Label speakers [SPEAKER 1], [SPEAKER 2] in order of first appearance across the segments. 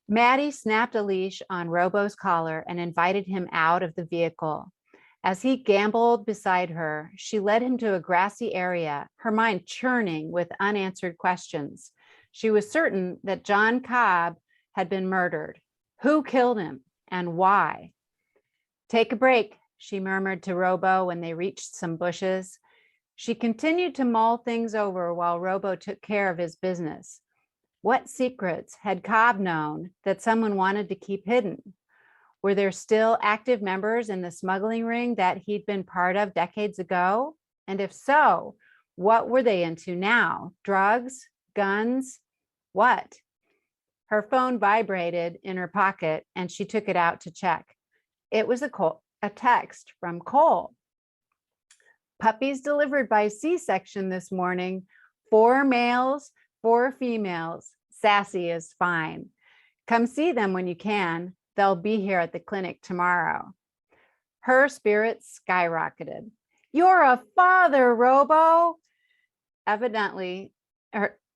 [SPEAKER 1] Mattie snapped a leash on Robo's collar and invited him out of the vehicle. As he gamboled beside her, she led him to a grassy area, her mind churning with unanswered questions. She was certain that John Cobb had been murdered. Who killed him and why? Take a break, she murmured to Robo when they reached some bushes. She continued to mull things over while Robo took care of his business. What secrets had Cobb known that someone wanted to keep hidden? Were there still active members in the smuggling ring that he'd been part of decades ago? And if so, what were they into now? Drugs? Guns? What? Her phone vibrated in her pocket and she took it out to check. It was a text from Cole. Puppies delivered by C-section this morning. 4 males, 4 females. Sassy is fine. Come see them when you can. They'll be here at the clinic tomorrow. Her spirits skyrocketed. You're a father, Robo. Evidently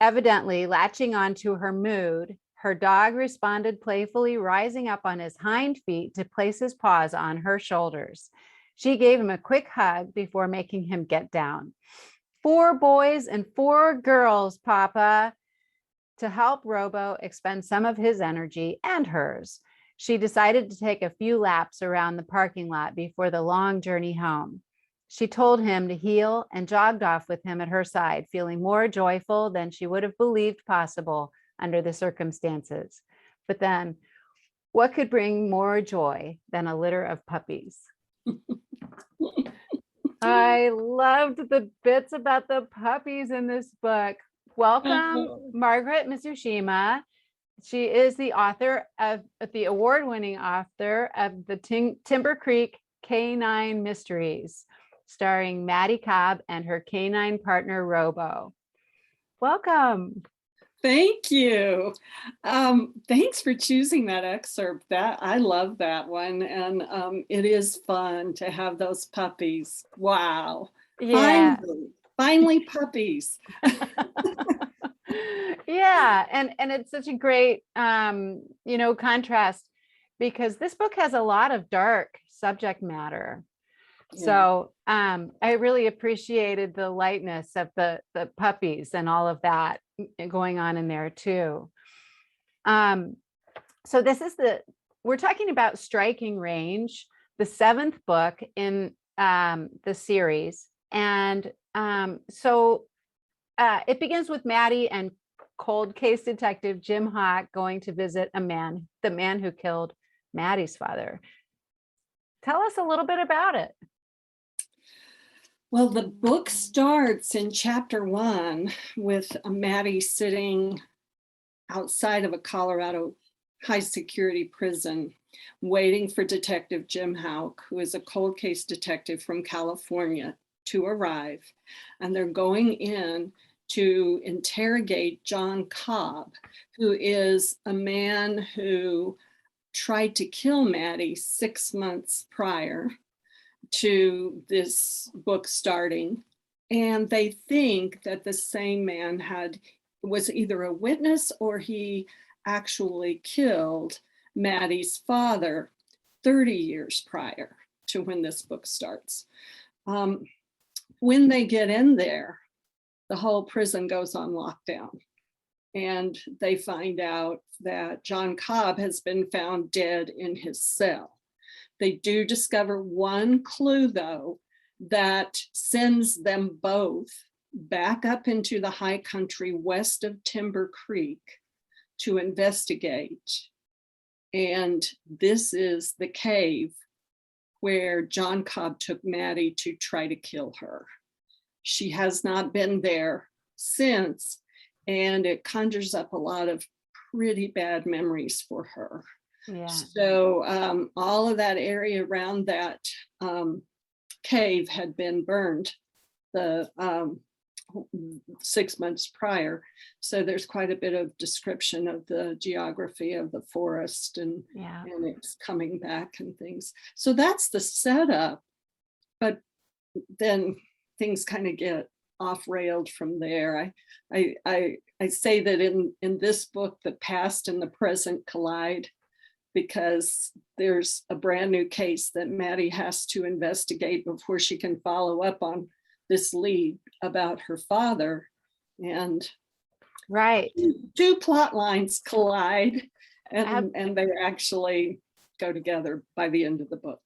[SPEAKER 1] latching onto her mood, her dog responded playfully, rising up on his hind feet to place his paws on her shoulders. She gave him a quick hug before making him get down. 4 boys and 4 girls, Papa. To help Robo expend some of his energy and hers, she decided to take a few laps around the parking lot before the long journey home. She told him to heel and jogged off with him at her side, feeling more joyful than she would have believed possible under the circumstances. But then, what could bring more joy than a litter of puppies? I loved the bits about the puppies in this book. Welcome, Margaret Mizushima. She is the author of the award-winning author of the Timber Creek K-9 Mysteries, starring Mattie Cobb and her K-9 partner, Robo. Welcome.
[SPEAKER 2] Thank you. Thanks for choosing that excerpt. I love that one. And it is fun to have those puppies. Wow.
[SPEAKER 1] Yeah.
[SPEAKER 2] Finally puppies.
[SPEAKER 1] Yeah. And it's such a great, contrast, because this book has a lot of dark subject matter. Yeah. So I really appreciated the lightness of the puppies and all of that going on in there too. So we're talking about Striking Range, the 7th book in the series. And so it begins with Mattie and cold case detective Jim Hawk going to visit the man who killed Mattie's father. Tell us a little bit about it.
[SPEAKER 2] Well, the book starts in chapter 1 with Mattie sitting outside of a Colorado high security prison, waiting for Detective Jim Hawk, who is a cold case detective from California, to arrive. And they're going in to interrogate John Cobb, who is a man who tried to kill Mattie 6 months prior to this book starting. And they think that the same man was either a witness or he actually killed Mattie's father 30 years prior to when this book starts. When they get in there, the whole prison goes on lockdown. And they find out that John Cobb has been found dead in his cell. They do discover one clue, though, that sends them both back up into the high country west of Timber Creek to investigate. And this is the cave where John Cobb took Mattie to try to kill her. She has not been there since, and it conjures up a lot of pretty bad memories for her. Yeah. So all of that area around that cave had been burned the 6 months prior. So there's quite a bit of description of the geography of the forest and it's coming back and things. So that's the setup. But then things kind of get off-railed from there. I say that in this book, the past and the present collide, because there's a brand new case that Mattie has to investigate before she can follow up on this lead about her father. And
[SPEAKER 1] Right.
[SPEAKER 2] two plot lines collide, and they actually go together by the end of the book.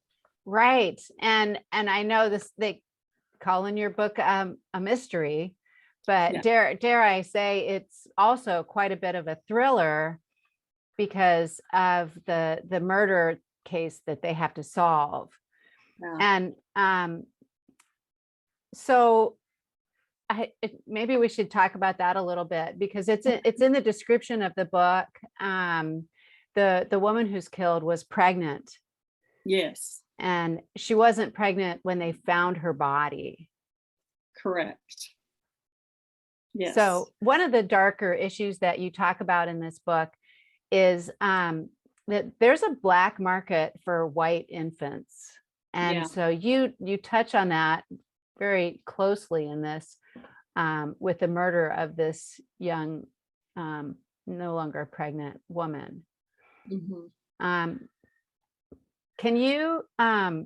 [SPEAKER 1] Right. And I know this, they call in your book a mystery, but dare I say it's also quite a bit of a thriller because of the murder case that they have to solve. Yeah. And so maybe we should talk about that a little bit, because it's in the description of the book. The woman who's killed was pregnant.
[SPEAKER 2] Yes.
[SPEAKER 1] And she wasn't pregnant when they found her body.
[SPEAKER 2] Correct. Yes.
[SPEAKER 1] So one of the darker issues that you talk about in this book is that there's a black market for white infants. And so you touch on that very closely in this, with the murder of this young, no longer pregnant woman. Mm-hmm. Can you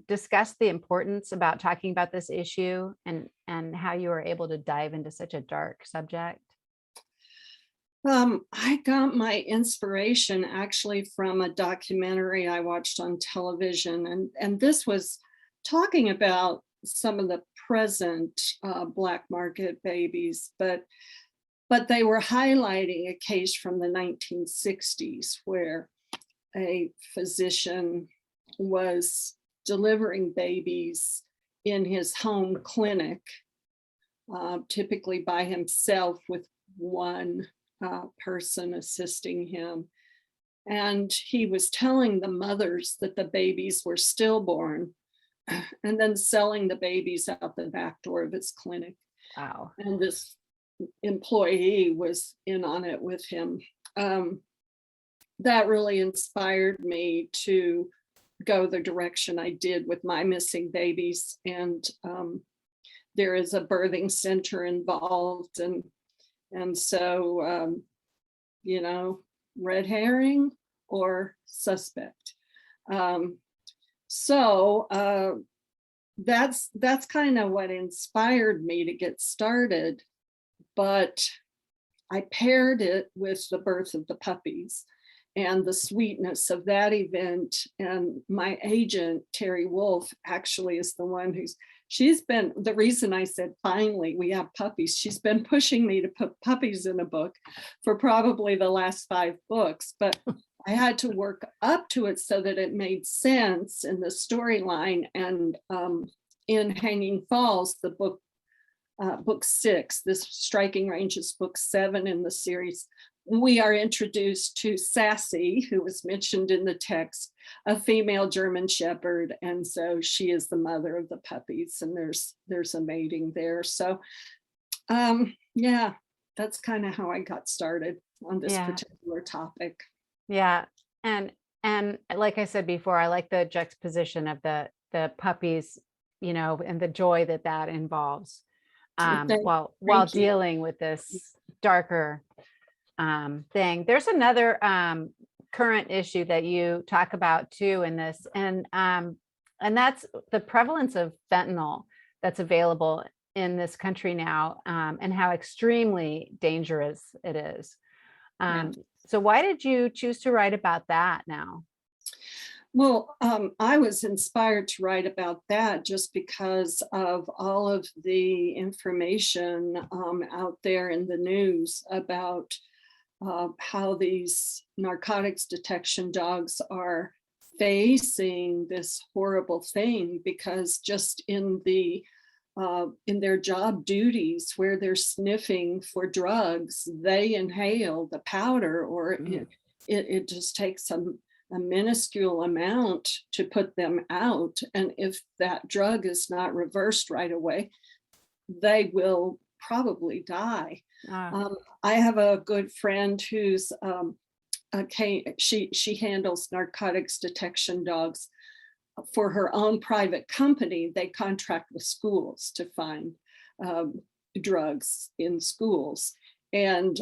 [SPEAKER 1] discuss the importance about talking about this issue and how you were able to dive into such a dark subject?
[SPEAKER 2] I got my inspiration actually from a documentary I watched on television, and this was talking about some of the present black market babies, but they were highlighting a case from the 1960s where a physician was delivering babies in his home clinic, typically by himself with one person assisting him. And he was telling the mothers that the babies were stillborn and then selling the babies out the back door of his clinic.
[SPEAKER 1] Wow.
[SPEAKER 2] And this employee was in on it with him. That really inspired me to go the direction I did with my missing babies. And there is a birthing center involved. And so, red herring or suspect. So that's kind of what inspired me to get started. But I paired it with the birth of the puppies and the sweetness of that event. And my agent, Terry Wolf, actually is the one she's been the reason I said, finally, we have puppies. She's been pushing me to put puppies in a book for probably the last 5 books, but I had to work up to it so that it made sense in the storyline. And in Hanging Falls, the book 6, this Striking Range is book 7 in the series, we are introduced to Sassy, who was mentioned in the text, a female German Shepherd. And so she is the mother of the puppies, and there's a mating there. So that's kind of how I got started on this particular topic.
[SPEAKER 1] Yeah. And like I said before, I like the juxtaposition of the puppies, and the joy that involves while dealing with this darker thing. There's another current issue that you talk about too in this, and that's the prevalence of fentanyl that's available in this country now, and how extremely dangerous it is. So why did you choose to write about that now?
[SPEAKER 2] Well, I was inspired to write about that just because of all of the information out there in the news about how these narcotics detection dogs are facing this horrible thing, because just in their job duties where they're sniffing for drugs, they inhale the powder, or it just takes a minuscule amount to put them out. And if that drug is not reversed right away, they will probably die. I have a good friend who's she handles narcotics detection dogs for her own private company. They contract with schools to find drugs in schools. And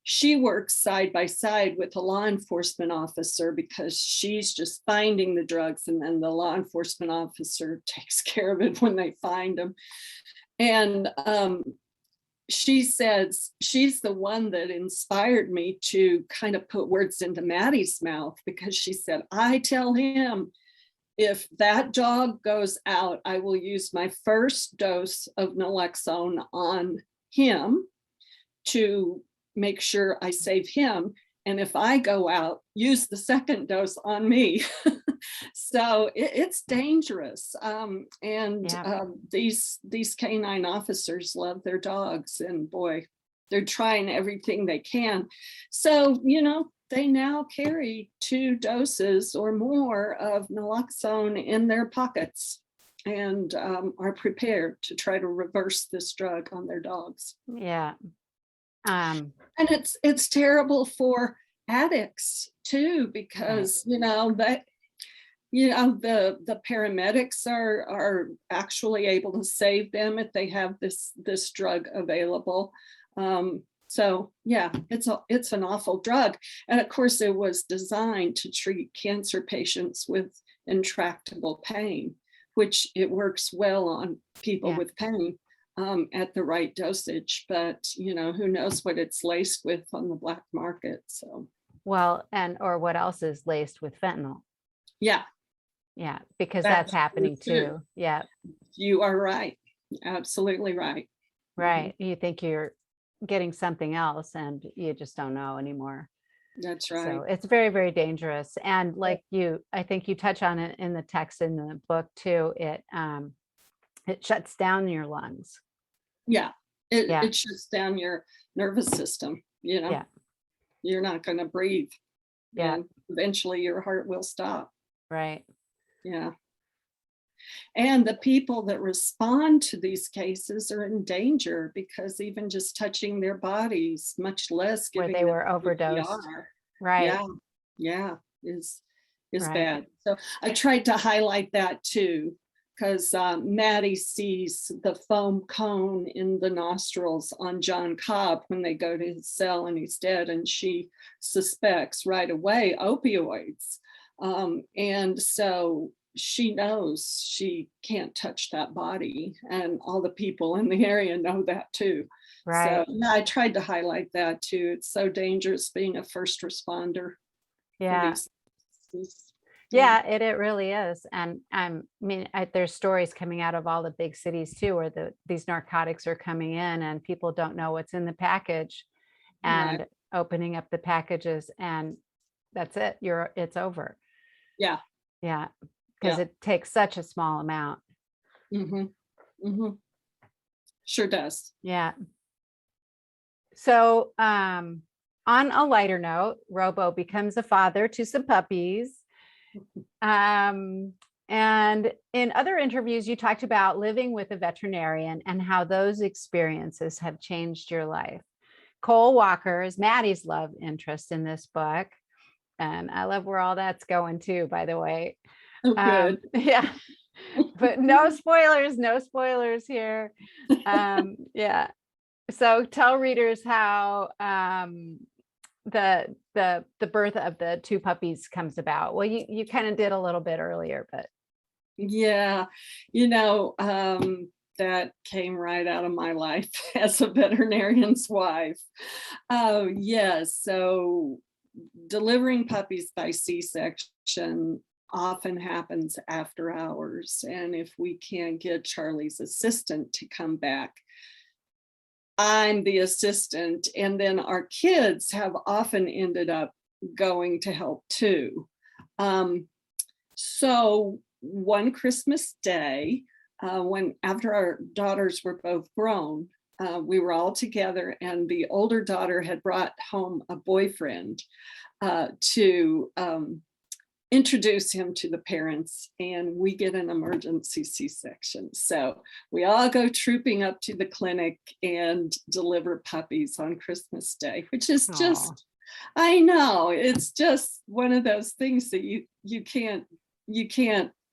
[SPEAKER 2] she works side by side with a law enforcement officer because she's just finding the drugs, and then the law enforcement officer takes care of it when they find them. And she says she's the one that inspired me to kind of put words into Mattie's mouth, because she said, I tell him, if that dog goes out, I will use my first dose of naloxone on him to make sure I save him. And if I go out, use the second dose on me. So it's dangerous. These canine officers love their dogs, and boy, they're trying everything they can. So, they now carry 2 doses or more of naloxone in their pockets, and are prepared to try to reverse this drug on their dogs.
[SPEAKER 1] Yeah.
[SPEAKER 2] And it's terrible for addicts too, because the paramedics are actually able to save them if they have this drug available. So yeah, it's an awful drug. And of course it was designed to treat cancer patients with intractable pain, which it works well on people with pain at the right dosage. But who knows what it's laced with on the black market. So
[SPEAKER 1] well, or what else is laced with fentanyl.
[SPEAKER 2] Yeah,
[SPEAKER 1] because that's happening too. Yeah,
[SPEAKER 2] you are right. Absolutely right.
[SPEAKER 1] Right. You think you're getting something else and you just don't know anymore.
[SPEAKER 2] That's right.
[SPEAKER 1] So it's very, very dangerous. And like I think you touch on it in the text in the book too. It shuts down your lungs.
[SPEAKER 2] It shuts down your nervous system. You're not going to breathe. And eventually your heart will stop.
[SPEAKER 1] Right.
[SPEAKER 2] Yeah. And the people that respond to these cases are in danger, because even just touching their bodies, much less giving
[SPEAKER 1] where they were overdosed.
[SPEAKER 2] CPR,
[SPEAKER 1] right.
[SPEAKER 2] Is bad. So I tried to highlight that too, because Mattie sees the foam cone in the nostrils on John Cobb when they go to his cell and he's dead, and she suspects right away opioids. And so she knows she can't touch that body, and all the people in the area know that too.
[SPEAKER 1] Right.
[SPEAKER 2] So I tried to highlight that too. It's so dangerous being a first responder.
[SPEAKER 1] Yeah. It really is. And there's stories coming out of all the big cities too, where these narcotics are coming in and people don't know what's in the package, and opening up the packages, and that's it. It's over. Yeah. Because it takes such a small amount.
[SPEAKER 2] Sure does.
[SPEAKER 1] Yeah. So on a lighter note, Robo becomes a father to some puppies. And in other interviews, you talked about living with a veterinarian and how those experiences have changed your life. Cole Walker is Mattie's love interest in this book. And I love where all that's going too, by the way.
[SPEAKER 2] Oh, good.
[SPEAKER 1] But no spoilers here. So tell readers how the birth of the 2 puppies comes about. Well, you kind of did a little bit earlier, but that came right out of my life as a veterinarian's wife. So delivering puppies by C-section often happens after hours, and if we can't get Charlie's assistant to come back, I'm the assistant, and then our kids have often ended up going to help too. So one Christmas day, after our daughters were both grown, we were all together, and the older daughter had brought home a boyfriend to introduce him to the parents, and we get an emergency C-section. So we all go trooping up to the clinic and deliver puppies on Christmas Day, which is just, I know, it's just one of those things that you can't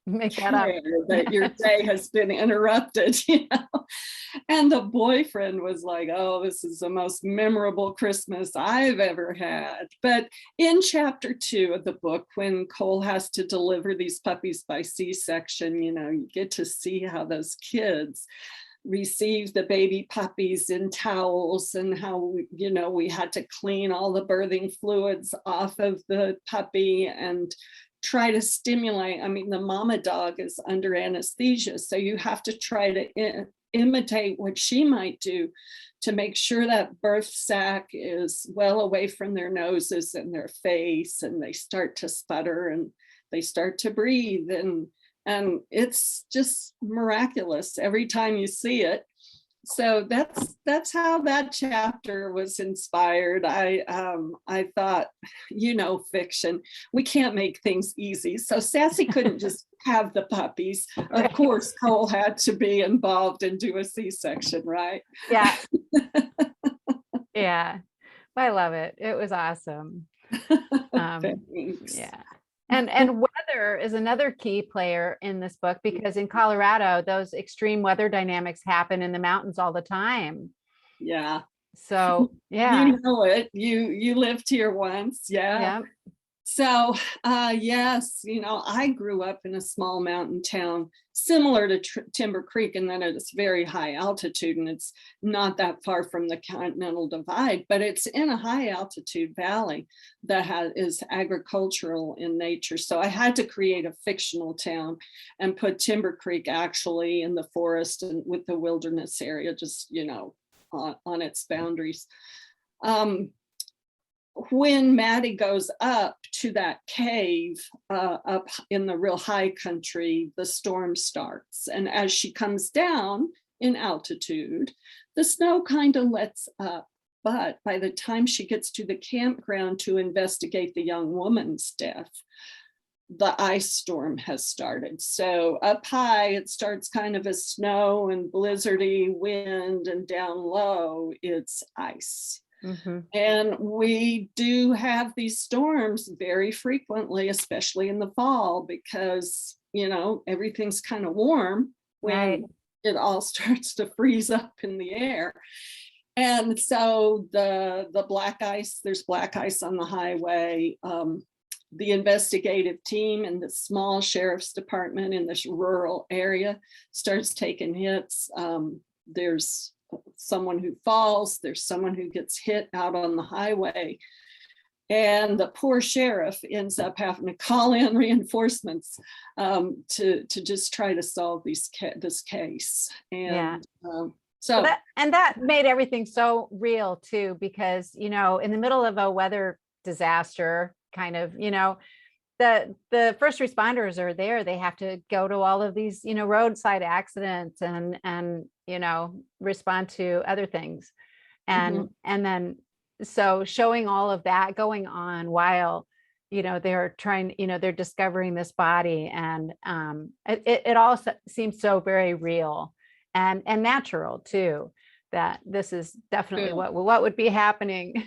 [SPEAKER 1] Make that up.
[SPEAKER 2] care that your day has been interrupted, you know. And the boyfriend was like, oh, this is the most memorable Christmas I've ever had. But in chapter 2 of the book, when Cole has to deliver these puppies by C-section, you know, you get to see how those kids receive the baby puppies in towels, and how, you know, we had to clean all the birthing fluids off of the puppy and try to stimulate. I mean, the mama dog is under anesthesia, so you have to try to imitate what she might do to make sure that birth sac is well away from their noses and their face, and they start to sputter and they start to breathe, and it's just miraculous every time you see it. So that's how that chapter was inspired. I thought, you know, fiction, we can't make things easy. So Sassy couldn't just have the puppies. Of course, Cole had to be involved and do a C-section, right?
[SPEAKER 1] Yeah. Yeah. I love it. It was awesome.
[SPEAKER 2] Thanks.
[SPEAKER 1] Yeah. And weather is another key player in this book, because in Colorado, those extreme weather dynamics happen in the mountains all the time.
[SPEAKER 2] Yeah.
[SPEAKER 1] So, yeah.
[SPEAKER 2] You know it. You lived here once. Yeah.
[SPEAKER 1] Yeah.
[SPEAKER 2] So, yes, you know, I grew up in a small mountain town similar to Timber Creek, and then it's very high altitude, and it's not that far from the Continental Divide, but it's in a high altitude valley that is agricultural in nature. So I had to create a fictional town and put Timber Creek actually in the forest and with the wilderness area, just, you know, on its boundaries. When Mattie goes up to that cave up in the real high country, the storm starts. And as she comes down in altitude, the snow kind of lets up. But by the time she gets to the campground to investigate the young woman's death, the ice storm has started. So up high, it starts kind of as snow and blizzardy wind, and down low, it's ice. Mm-hmm. And we do have these storms very frequently, especially in the fall, because, you know, everything's kind of warm when it all starts to freeze up in the air. And so the black ice, there's black ice on the highway. The investigative team and the small sheriff's department in this rural area starts taking hits. There's someone who falls, there's someone who gets hit out on the highway, and the poor sheriff ends up having to call in reinforcements to just try to solve this case. And so
[SPEAKER 1] that made everything so real too, because, you know, in the middle of a weather disaster, kind of, you know, the first responders are there. They have to go to all of these, you know, roadside accidents and you know, respond to other things. And then, so showing all of that going on while, you know, they're trying, you know, they're discovering this body, and it all seems so very real and natural too, that this is definitely what would be happening.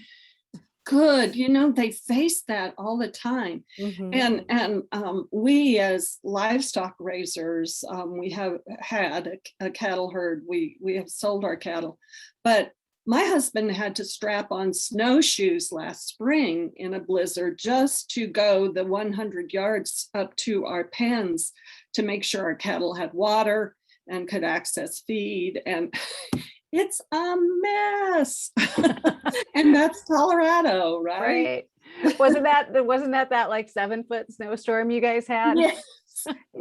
[SPEAKER 2] Good. You know, they face that all the time. And we as livestock raisers, we have had a cattle herd. We have sold our cattle, but my husband had to strap on snowshoes last spring in a blizzard just to go the 100 yards up to our pens to make sure our cattle had water and could access feed. And it's a mess. And that's Colorado, right?
[SPEAKER 1] Wasn't that like 7-foot snowstorm you guys had?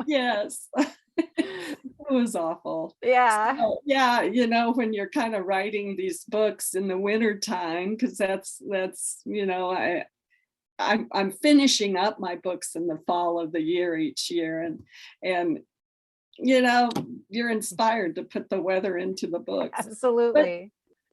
[SPEAKER 2] Yes. It was awful.
[SPEAKER 1] Yeah.
[SPEAKER 2] So, yeah, you know, when you're kind of writing these books in the winter time, because that's you know, I'm finishing up my books in the fall of the year each year, and you know, you're inspired to put the weather into the books.
[SPEAKER 1] Absolutely.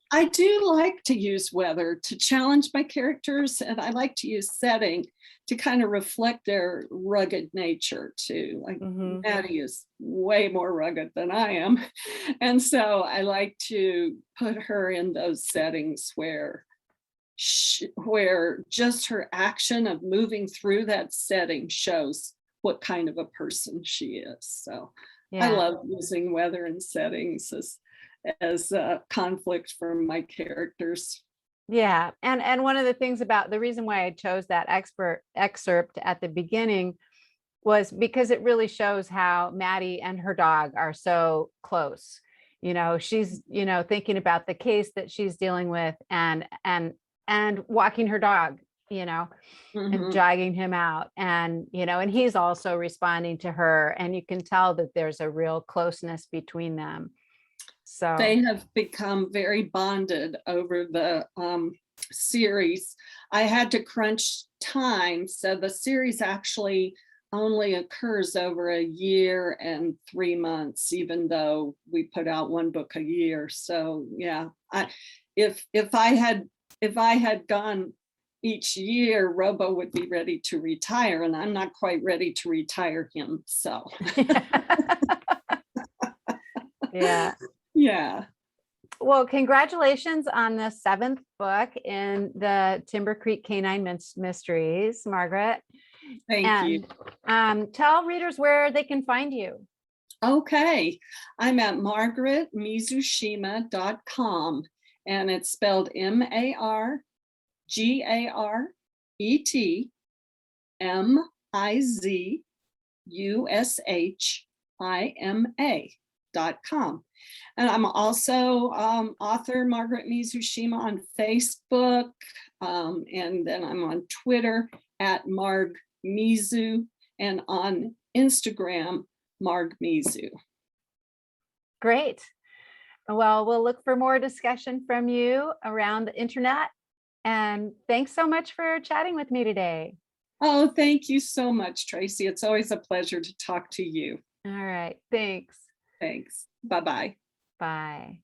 [SPEAKER 2] But I do like to use weather to challenge my characters, and I like to use setting to kind of reflect their rugged nature too. Like Mattie is way more rugged than I am. And so I like to put her in those settings where just her action of moving through that setting shows what kind of a person she is. So I
[SPEAKER 1] Yeah.
[SPEAKER 2] love using weather and settings as conflict for my characters.
[SPEAKER 1] Yeah. And one of the things about the reason why I chose that excerpt at the beginning was because it really shows how Mattie and her dog are so close. She's, thinking about the case that she's dealing with and walking her dog, and
[SPEAKER 2] Mhm.
[SPEAKER 1] jogging him out. And he's also responding to her. And you can tell that there's a real closeness between them. So
[SPEAKER 2] They have become very bonded over the series. I had to crunch time, so the series actually only occurs over a year and 3 months, even though we put out one book a year. So yeah, if I had gone each year, Robo would be ready to retire, and I'm not quite ready to retire him. So
[SPEAKER 1] yeah.
[SPEAKER 2] yeah.
[SPEAKER 1] Well, congratulations on the 7th book in the Timber Creek K-9 Mysteries, Margaret.
[SPEAKER 2] Thank you.
[SPEAKER 1] And tell readers where they can find you.
[SPEAKER 2] Okay, I'm at margaretmizushima.com, and it's spelled MargaretMizushima.com. And I'm also author Margaret Mizushima on Facebook, and then I'm on Twitter at Marg Mizu, and on Instagram Marg Mizu.
[SPEAKER 1] Great. Well, we'll look for more discussion from you around the internet. And thanks so much for chatting with me today.
[SPEAKER 2] Oh, thank you so much, Tracey. It's always a pleasure to talk to you.
[SPEAKER 1] All right. Thanks.
[SPEAKER 2] Thanks. Bye-bye.
[SPEAKER 1] Bye.